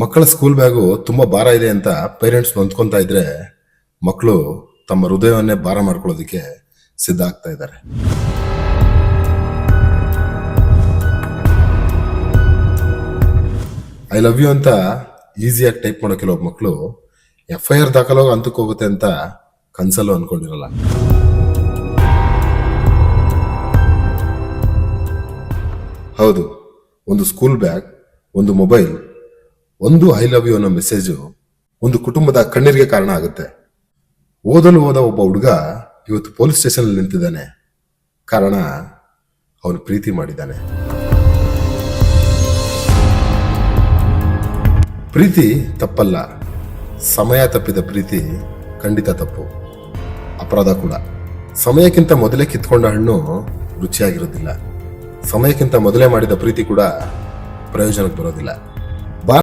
ಮಕ್ಕಳ school bag ತುಂಬಾ ಭಾರ ಇದೆ ಅಂತ ಪೇರೆಂಟ್ಸ್ ನೊಂದ್ಕೊಂತಾ ಇದ್ರೆ ಮಕ್ಕಳು ತಮ್ಮ ಹೃದಯವನ್ನೇ ಭಾರ ಮಾಡ್ಕೊಳ್ಳೋದಕ್ಕೆ ಸಿದ್ಧ ಆಗ್ತಾ ಇದ್ದಾರೆ. ಐ ಲವ್ ಯು ಅಂತ ಈಸಿಯಾಗಿ ಟೈಪ್ ಮಾಡೋ ಕೆಲವು ಮಕ್ಕಳು FIR ದಾಖಲಾಗ ಹಂತಕ್ಕೆ ಹೋಗುತ್ತೆ ಅಂತ ಕನ್ಸಲ್ಲೂ ಅನ್ಕೊಂಡಿರಲ್ಲ. ಹೌದು, ಒಂದು ಸ್ಕೂಲ್ ಬ್ಯಾಗ್, ಒಂದು ಮೊಬೈಲ್, ಒಂದು ಐ ಲವ್ ಯು ಅನ್ನೋ ಮೆಸೇಜು ಒಂದು ಕುಟುಂಬದ ಕಣ್ಣೀರಿಗೆ ಕಾರಣ ಆಗುತ್ತೆ. ಓದಲು ಹೋದ ಒಬ್ಬ ಹುಡುಗ ಇವತ್ತು ಪೊಲೀಸ್ ಸ್ಟೇಷನ್ ನಿಂತಿದ್ದಾನೆ. ಕಾರಣ ಅವನು ಪ್ರೀತಿ ಮಾಡಿದ್ದಾನೆ. ಪ್ರೀತಿ ತಪ್ಪಲ್ಲ, ಸಮಯ ತಪ್ಪಿದ ಪ್ರೀತಿ ಖಂಡಿತ ತಪ್ಪು, ಅಪರಾಧ ಕೂಡ. ಸಮಯಕ್ಕಿಂತ ಮೊದಲೇ ಕಿತ್ಕೊಂಡ ಹಣ್ಣು ರುಚಿಯಾಗಿರೋದಿಲ್ಲ, ಸಮಯಕ್ಕಿಂತ ಮೊದಲೇ ಮಾಡಿದ ಪ್ರೀತಿ ಕೂಡ ಪ್ರಯೋಜನಕ್ಕೆ ಬರೋದಿಲ್ಲ.